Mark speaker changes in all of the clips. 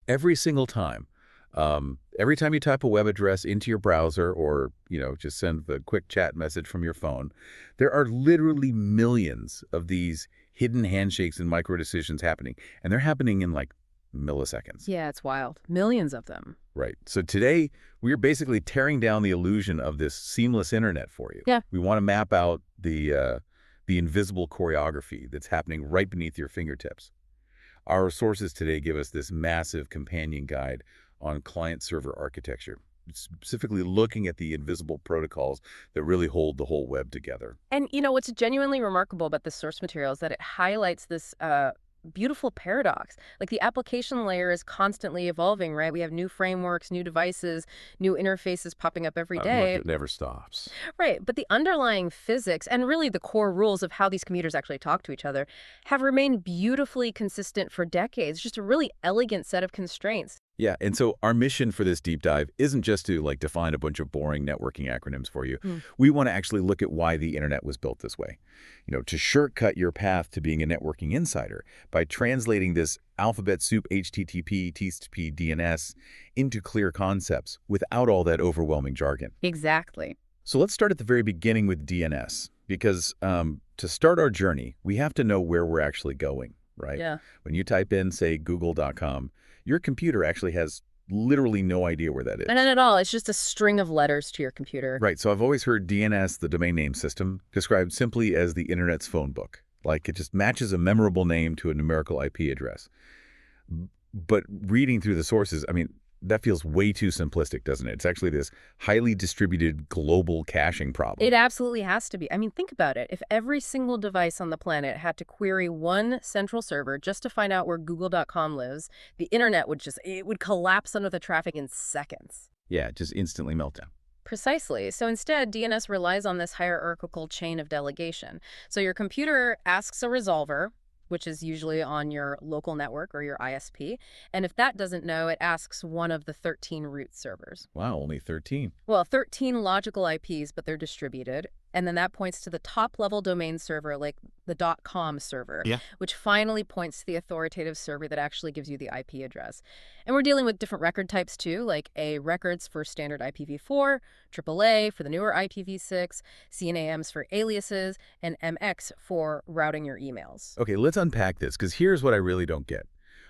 Speaker 1: Every single time. Every time you type a web address into your browser or, just send the quick chat message from your phone, there are literally millions of these hidden handshakes and micro decisions happening. And they're happening in like milliseconds.
Speaker 2: Yeah, it's wild. Millions of them.
Speaker 1: Right. So today, we're basically tearing down the illusion of this seamless internet for you.
Speaker 2: Yeah.
Speaker 1: We want to map out the invisible choreography that's happening right beneath your fingertips. Our sources today give us this massive companion guide on client-server architecture, specifically looking at the invisible protocols that really hold the whole web together.
Speaker 2: And, what's genuinely remarkable about this source material is that it highlights this beautiful paradox. Like the application layer is constantly evolving, right? We have new frameworks, new devices, new interfaces popping up every day.
Speaker 1: Look, it never stops.
Speaker 2: Right. But the underlying physics and really the core rules of how these computers actually talk to each other have remained beautifully consistent for decades. Just a really elegant set of constraints.
Speaker 1: Yeah, and so our mission for this deep dive isn't just to define a bunch of boring networking acronyms for you. We want to actually look at why the internet was built this way. To shortcut your path to being a networking insider by translating this alphabet soup HTTP, TCP, DNS into clear concepts without all that overwhelming jargon.
Speaker 2: Exactly.
Speaker 1: So let's start at the very beginning with DNS, because to start our journey, we have to know where we're actually going, right?
Speaker 2: Yeah.
Speaker 1: When you type in, say, google.com, your computer actually has literally no idea where that is.
Speaker 2: None at all. It's just a string of letters to your computer.
Speaker 1: Right. So I've always heard DNS, the domain name system, described simply as the internet's phone book. Like it just matches a memorable name to a numerical IP address. But reading through the sources, that feels way too simplistic, doesn't it? It's actually this highly distributed global caching problem.
Speaker 2: It absolutely has to be. Think about it. If every single device on the planet had to query one central server just to find out where google.com lives, the internet would collapse under the traffic in seconds.
Speaker 1: Yeah, just instantly melt down.
Speaker 2: Precisely. So instead, DNS relies on this hierarchical chain of delegation. So your computer asks a resolver, which is usually on your local network or your ISP. And if that doesn't know, it asks one of the 13 root servers.
Speaker 1: Wow, only 13.
Speaker 2: Well, 13 logical IPs, but they're distributed. And then that points to the top-level domain server, like the .com server, which finally points to the authoritative server that actually gives you the IP address. And we're dealing with different record types, too, like A records for standard IPv4, AAA for the newer IPv6, CNAMs for aliases, and MX for routing your emails.
Speaker 1: Okay, let's unpack this, because here's what I really don't get.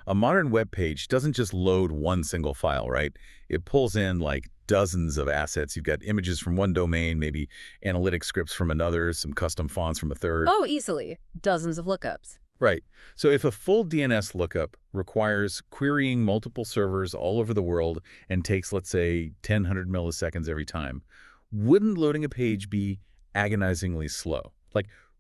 Speaker 1: A modern web page doesn't just load one single file, right? It pulls in dozens of assets. You've got images from one domain, maybe analytic scripts from another, some custom fonts from a third.
Speaker 2: Oh, easily. Dozens of lookups.
Speaker 1: Right. So if a full DNS lookup requires querying multiple servers all over the world and takes, let's say, 100 milliseconds every time, wouldn't loading a page be agonizingly slow?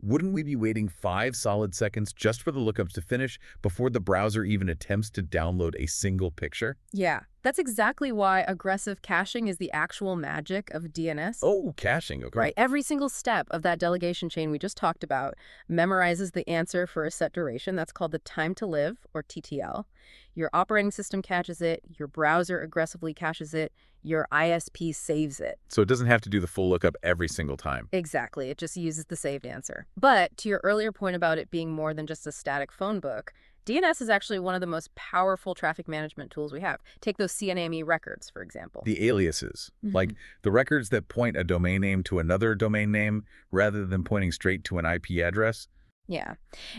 Speaker 1: Wouldn't we be waiting 5 solid seconds just for the lookups to finish before the browser even attempts to download a single picture?
Speaker 2: Yeah, that's exactly why aggressive caching is the actual magic of DNS.
Speaker 1: Oh, caching, okay.
Speaker 2: Right. Every single step of that delegation chain we just talked about memorizes the answer for a set duration. That's called the time to live, or TTL. Your operating system caches it. Your browser aggressively caches it. Your ISP saves it.
Speaker 1: So it doesn't have to do the full lookup every single time.
Speaker 2: Exactly. It just uses the saved answer. But to your earlier point about it being more than just a static phone book, DNS is actually one of the most powerful traffic management tools we have. Take those CNAME records, for example.
Speaker 1: The aliases, like the records that point a domain name to another domain name rather than pointing straight to an IP address.
Speaker 2: Yeah.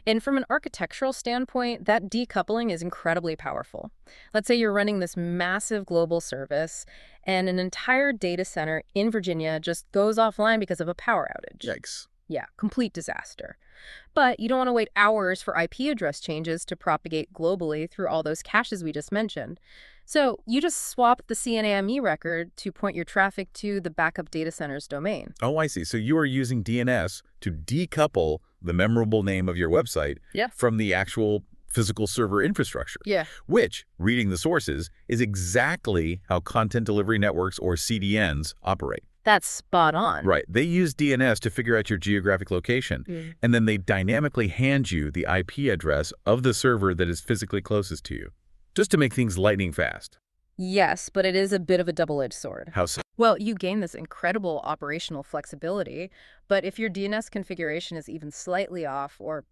Speaker 2: And from an architectural standpoint, that decoupling is incredibly powerful. Let's say you're running this massive global service and an entire data center in Virginia just goes offline because of a power outage.
Speaker 1: Yikes.
Speaker 2: Yeah, complete disaster. But you don't want to wait hours for IP address changes to propagate globally through all those caches we just mentioned. So you just swap the CNAME record to point your traffic to the backup data center's domain.
Speaker 1: Oh, I see. So you are using DNS to decouple the memorable name of your website from the actual physical server infrastructure.
Speaker 2: Yeah.
Speaker 1: Which, reading the sources, is exactly how content delivery networks, or CDNs, operate.
Speaker 2: That's spot on.
Speaker 1: Right. They use DNS to figure out your geographic location, and then they dynamically hand you the IP address of the server that is physically closest to you, just to make things lightning fast.
Speaker 2: Yes, but it is a bit of a double-edged sword.
Speaker 1: How so?
Speaker 2: Well, you gain this incredible operational flexibility, but if your DNS configuration is even slightly off or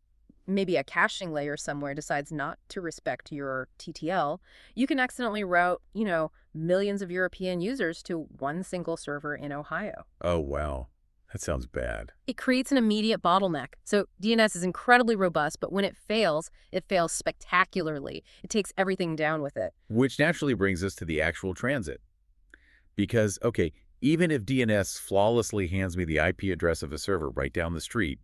Speaker 2: maybe a caching layer somewhere decides not to respect your TTL, you can accidentally route, millions of European users to one single server in Ohio.
Speaker 1: Oh, wow. That sounds bad.
Speaker 2: It creates an immediate bottleneck. So DNS is incredibly robust, but when it fails spectacularly. It takes everything down with it.
Speaker 1: Which naturally brings us to the actual transit. Because, okay, even if DNS flawlessly hands me the IP address of a server right down the street,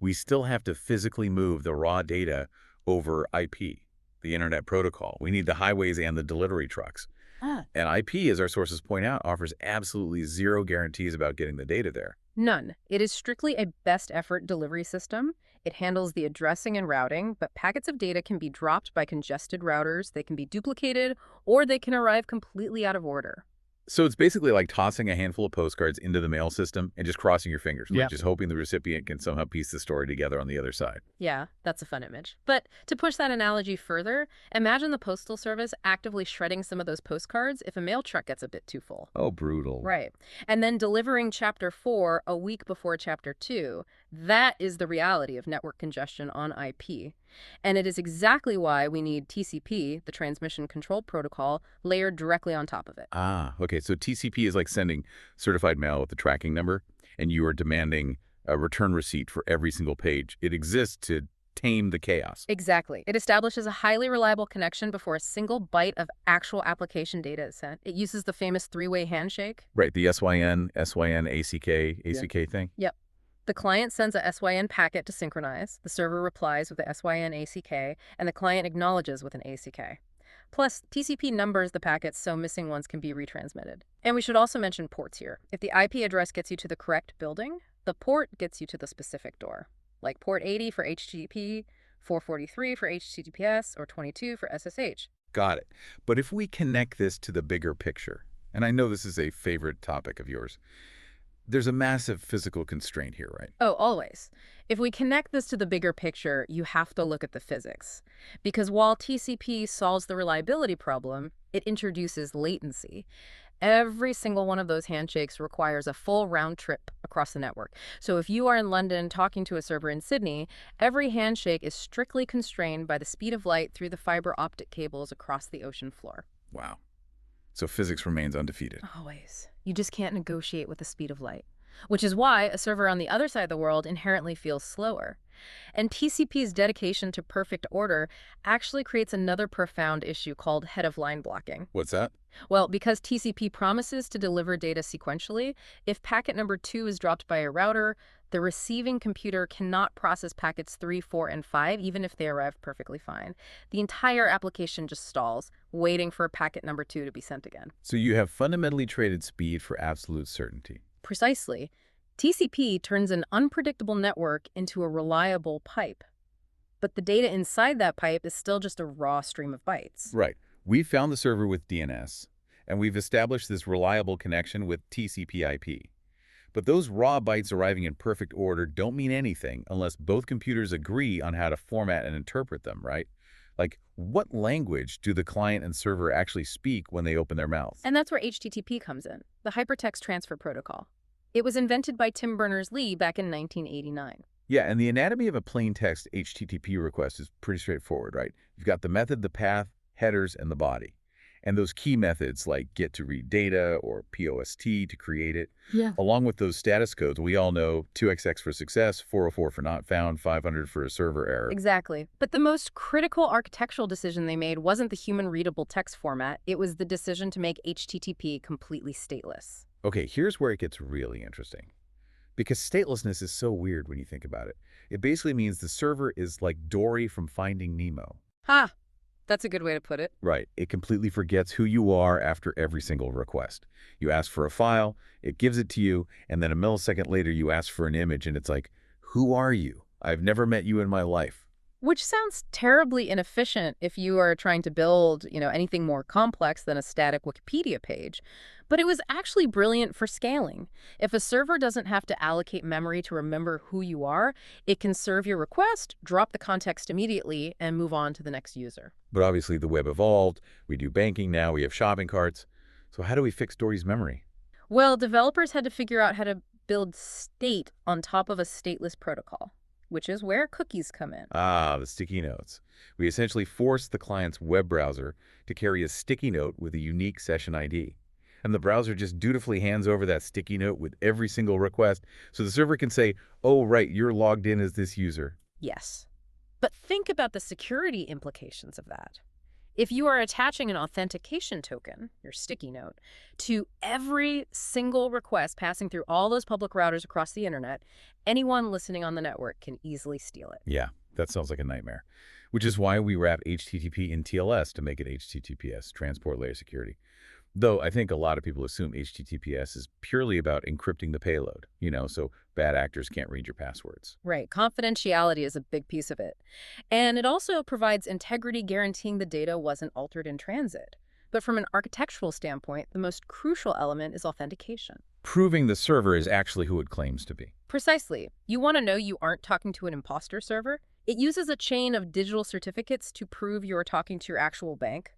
Speaker 1: we still have to physically move the raw data over IP, the Internet Protocol. We need the highways and the delivery trucks. And IP, as our sources point out, offers absolutely zero guarantees about getting the data there.
Speaker 2: None. It is strictly a best effort delivery system. It handles the addressing and routing, but packets of data can be dropped by congested routers, they can be duplicated, or they can arrive completely out of order.
Speaker 1: So it's basically like tossing a handful of postcards into the mail system and just crossing your fingers,
Speaker 3: Yeah.
Speaker 1: like just hoping the recipient can somehow piece the story together on the other side.
Speaker 2: Yeah, that's a fun image. But to push that analogy further, imagine the Postal Service actively shredding some of those postcards if a mail truck gets a bit too full.
Speaker 1: Oh, brutal.
Speaker 2: Right. And then delivering Chapter 4 a week before Chapter 2. That is the reality of network congestion on IP. And it is exactly why we need TCP, the Transmission Control Protocol, layered directly on top of it.
Speaker 1: Ah, okay. So TCP is like sending certified mail with the tracking number, and you are demanding a return receipt for every single page. It exists to tame the chaos.
Speaker 2: Exactly. It establishes a highly reliable connection before a single byte of actual application data is sent. It uses the famous three-way handshake.
Speaker 1: Right, the SYN, ACK thing?
Speaker 2: Yep. The client sends a SYN packet to synchronize, the server replies with the SYN ACK, and the client acknowledges with an ACK. Plus, TCP numbers the packets so missing ones can be retransmitted. And we should also mention ports here. If the IP address gets you to the correct building, the port gets you to the specific door. Like port 80 for HTTP, 443 for HTTPS, or 22 for SSH.
Speaker 1: Got it. But if we connect this to the bigger picture, and I know this is a favorite topic of yours, there's a massive physical constraint here, right?
Speaker 2: Oh, always. If we connect this to the bigger picture, you have to look at the physics. Because while TCP solves the reliability problem, it introduces latency. Every single one of those handshakes requires a full round trip across the network. So if you are in London talking to a server in Sydney, every handshake is strictly constrained by the speed of light through the fiber optic cables across the ocean floor.
Speaker 1: Wow. So physics remains undefeated.
Speaker 2: Always. You just can't negotiate with the speed of light. Which is why a server on the other side of the world inherently feels slower. And TCP's dedication to perfect order actually creates another profound issue called head-of-line blocking.
Speaker 1: What's that?
Speaker 2: Well, because TCP promises to deliver data sequentially, if packet number 2 is dropped by a router, the receiving computer cannot process packets 3, 4, and 5, even if they arrive perfectly fine. The entire application just stalls, waiting for packet number 2 to be sent again.
Speaker 1: So you have fundamentally traded speed for absolute certainty.
Speaker 2: Precisely. TCP turns an unpredictable network into a reliable pipe. But the data inside that pipe is still just a raw stream of bytes.
Speaker 1: Right. We found the server with DNS, and we've established this reliable connection with TCP/IP. But those raw bytes arriving in perfect order don't mean anything unless both computers agree on how to format and interpret them, right? Like, what language do the client and server actually speak when they open their mouths?
Speaker 2: And that's where HTTP comes in, the Hypertext Transfer Protocol. It was invented by Tim Berners-Lee back in 1989.
Speaker 1: Yeah, and the anatomy of a plain text HTTP request is pretty straightforward, right? You've got the method, the path, headers, and the body. And those key methods like get to read data or POST to create it.
Speaker 2: Yeah.
Speaker 1: Along with those status codes, we all know 2XX for success, 404 for not found, 500 for a server error.
Speaker 2: Exactly. But the most critical architectural decision they made wasn't the human-readable text format. It was the decision to make HTTP completely stateless.
Speaker 1: Okay, here's where it gets really interesting. Because statelessness is so weird when you think about it. It basically means the server is like Dory from Finding Nemo.
Speaker 2: Ha! That's a good way to put it.
Speaker 1: Right. It completely forgets who you are after every single request. You ask for a file, it gives it to you, and then a millisecond later you ask for an image and it's like, who are you? I've never met you in my life.
Speaker 2: Which sounds terribly inefficient if you are trying to build, anything more complex than a static Wikipedia page. But it was actually brilliant for scaling. If a server doesn't have to allocate memory to remember who you are, it can serve your request, drop the context immediately, and move on to the next user.
Speaker 1: But obviously the web evolved. We do banking now. We have shopping carts. So how do we fix Dory's memory?
Speaker 2: Well, developers had to figure out how to build state on top of a stateless protocol. which is where cookies come in.
Speaker 1: Ah, the sticky notes. We essentially force the client's web browser to carry a sticky note with a unique session ID. And the browser just dutifully hands over that sticky note with every single request so the server can say, oh, right, you're logged in as this user.
Speaker 2: Yes. But think about the security implications of that. If you are attaching an authentication token, your sticky note, to every single request passing through all those public routers across the internet, anyone listening on the network can easily steal it.
Speaker 1: Yeah, that sounds like a nightmare. Which is why we wrap HTTP in TLS to make it HTTPS, Transport Layer Security. Though I think a lot of people assume HTTPS is purely about encrypting the payload, so bad actors can't read your passwords.
Speaker 2: Right. Confidentiality is a big piece of it. And it also provides integrity guaranteeing the data wasn't altered in transit. But from an architectural standpoint, the most crucial element is authentication.
Speaker 1: Proving the server is actually who it claims to be.
Speaker 2: Precisely. You want to know you aren't talking to an imposter server? It uses a chain of digital certificates to prove you're talking to your actual bank.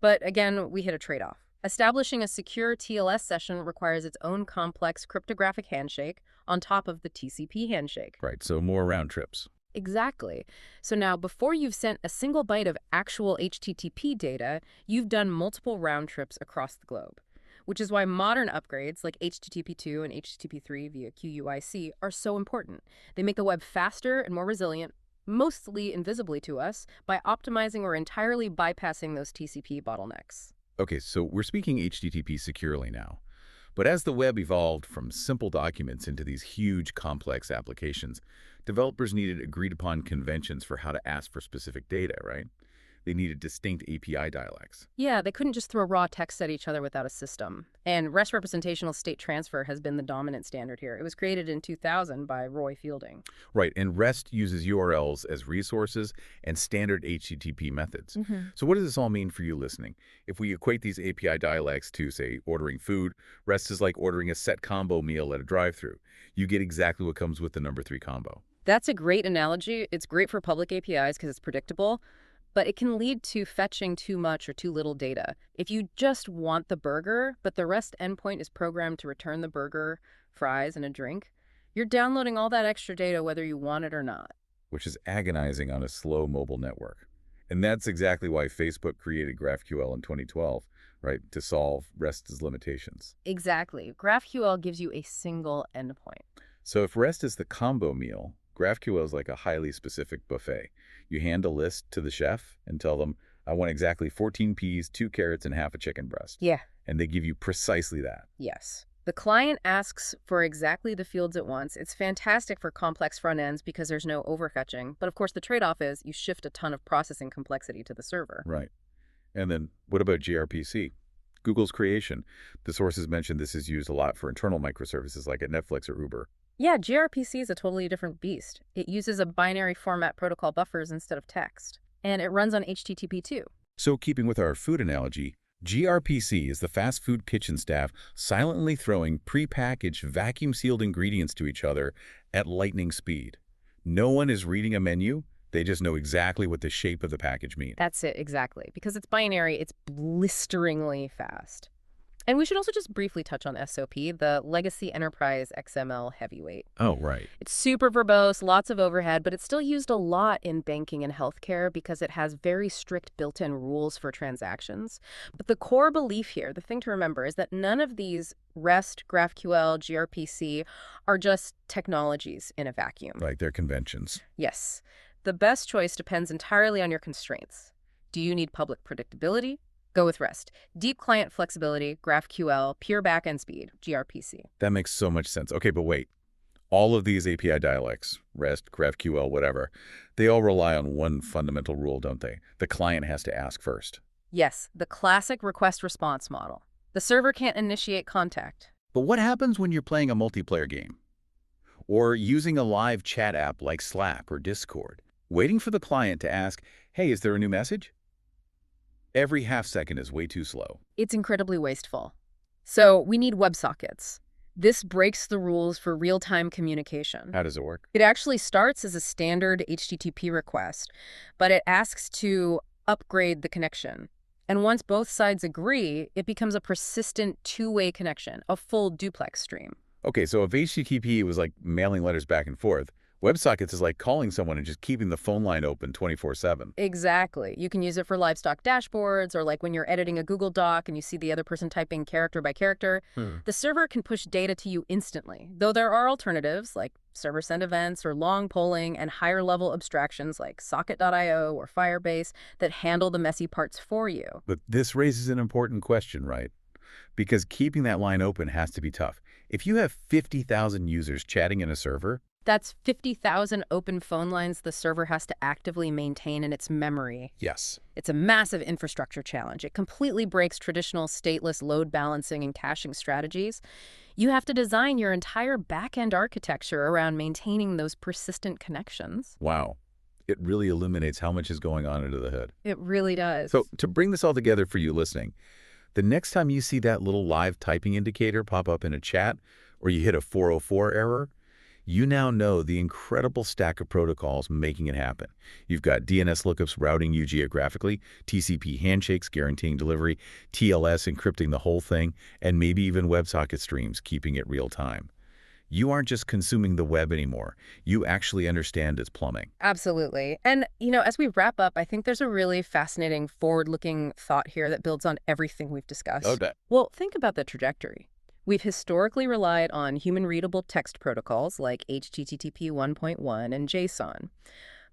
Speaker 2: But again, we hit a trade-off. Establishing a secure TLS session requires its own complex cryptographic handshake on top of the TCP handshake.
Speaker 1: Right, so more round trips.
Speaker 2: Exactly. So now, before you've sent a single byte of actual HTTP data, you've done multiple round trips across the globe, which is why modern upgrades like HTTP2 and HTTP3 via QUIC are so important. They make the web faster and more resilient, mostly invisibly to us, by optimizing or entirely bypassing those TCP bottlenecks.
Speaker 1: Okay, so we're speaking HTTP securely now. But as the web evolved from simple documents into these huge, complex applications, developers needed agreed-upon conventions for how to ask for specific data, right? They needed distinct API dialects.
Speaker 2: Yeah, they couldn't just throw raw text at each other without a system. And REST representational state transfer has been the dominant standard here. It was created in 2000 by Roy Fielding.
Speaker 1: Right, and REST uses URLs as resources and standard HTTP methods. So what does this all mean for you listening? If we equate these API dialects to, say, ordering food, REST is like ordering a set combo meal at a drive-thru. You get exactly what comes with the number 3 combo.
Speaker 2: That's a great analogy. It's great for public APIs because it's predictable. But it can lead to fetching too much or too little data. If you just want the burger, but the REST endpoint is programmed to return the burger, fries, and a drink, you're downloading all that extra data whether you want it or not.
Speaker 1: Which is agonizing on a slow mobile network. And that's exactly why Facebook created GraphQL in 2012, right, to solve REST's limitations.
Speaker 2: Exactly. GraphQL gives you a single endpoint.
Speaker 1: So if REST is the combo meal, GraphQL is like a highly specific buffet. You hand a list to the chef and tell them, I want exactly 14 peas, 2 carrots, and half a chicken breast.
Speaker 2: Yeah.
Speaker 1: And they give you precisely that.
Speaker 2: Yes. The client asks for exactly the fields it wants. It's fantastic for complex front ends because there's no overfetching. But of course, the trade-off is you shift a ton of processing complexity to the server.
Speaker 1: Right. And then what about gRPC? Google's creation. The sources mentioned this is used a lot for internal microservices like at Netflix or Uber.
Speaker 2: Yeah, gRPC is a totally different beast. It uses a binary format protocol buffers instead of text. And it runs on HTTP too.
Speaker 1: So keeping with our food analogy, gRPC is the fast food kitchen staff silently throwing prepackaged vacuum-sealed ingredients to each other at lightning speed. No one is reading a menu. They just know exactly what the shape of the package means.
Speaker 2: That's it, exactly. Because it's binary, it's blisteringly fast. And we should also just briefly touch on SOP, the Legacy Enterprise XML heavyweight.
Speaker 1: Oh, right.
Speaker 2: It's super verbose, lots of overhead, but it's still used a lot in banking and healthcare because it has very strict built-in rules for transactions. But the core belief here, the thing to remember, is that none of these REST, GraphQL, gRPC are just technologies in a vacuum.
Speaker 1: Right, they're conventions.
Speaker 2: Yes. The best choice depends entirely on your constraints. Do you need public predictability? Go with REST. Deep client flexibility, GraphQL, pure backend speed, gRPC.
Speaker 1: That makes so much sense. Okay, but wait. All of these API dialects, REST, GraphQL, whatever, they all rely on one fundamental rule, don't they? The client has to ask first.
Speaker 2: Yes, the classic request-response model. The server can't initiate contact.
Speaker 1: But what happens when you're playing a multiplayer game? Or using a live chat app like Slack or Discord? Waiting for the client to ask, hey, is there a new message? Every half second is way too slow.
Speaker 2: It's incredibly wasteful. So we need WebSockets. This breaks the rules for real-time communication.
Speaker 1: How does it work?
Speaker 2: It actually starts as a standard HTTP request, but it asks to upgrade the connection. And once both sides agree, it becomes a persistent two-way connection, a full duplex stream.
Speaker 1: Okay, so if HTTP was like mailing letters back and forth, WebSockets is like calling someone and just keeping the phone line open 24/7.
Speaker 2: Exactly. You can use it for livestock dashboards or like when you're editing a Google Doc and you see the other person typing character by character. The server can push data to you instantly, though there are alternatives like server send events or long polling and higher level abstractions like socket.io or Firebase that handle the messy parts for you.
Speaker 1: But this raises an important question, right? Because keeping that line open has to be tough. If you have 50,000 users chatting in a server,
Speaker 2: That's 50,000 open phone lines the server has to actively maintain in its memory.
Speaker 1: yes.
Speaker 2: It's a massive infrastructure challenge. It completely breaks traditional stateless load balancing and caching strategies. You have to design your entire back-end architecture around maintaining those persistent connections.
Speaker 1: Wow. It really illuminates how much is going on under the hood.
Speaker 2: It really does.
Speaker 1: So to bring this all together for you listening, the next time you see that little live typing indicator pop up in a chat or you hit a 404 error, you now know the incredible stack of protocols making it happen. You've got DNS lookups routing you geographically, TCP handshakes guaranteeing delivery, TLS encrypting the whole thing, and maybe even WebSocket streams keeping it real time. You aren't just consuming the web anymore. You actually understand its plumbing.
Speaker 2: Absolutely. And, as we wrap up, I think there's a really fascinating forward-looking thought here that builds on everything we've discussed.
Speaker 1: Okay.
Speaker 2: Well, think about the trajectory. We've historically relied on human-readable text protocols like HTTP 1.1 and JSON.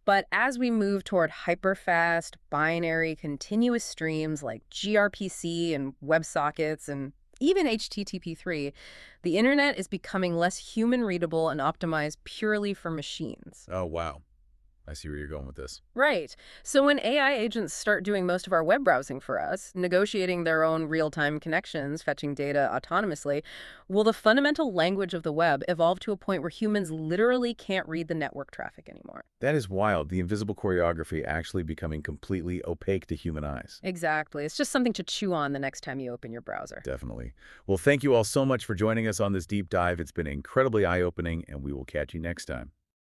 Speaker 2: But as we move toward hyperfast, binary, continuous streams like gRPC and WebSockets and even HTTP3, the internet is becoming less human-readable and optimized purely for machines.
Speaker 1: Oh, wow. I see where you're going with this.
Speaker 2: Right. So when AI agents start doing most of our web browsing for us, negotiating their own real-time connections, fetching data autonomously, will the fundamental language of the web evolve to a point where humans literally can't read the network traffic anymore?
Speaker 1: That is wild. The invisible choreography actually becoming completely opaque to human eyes.
Speaker 2: Exactly. It's just something to chew on the next time you open your browser.
Speaker 1: Definitely. Well, thank you all so much for joining us on this deep dive. It's been incredibly eye-opening, and we will catch you next time.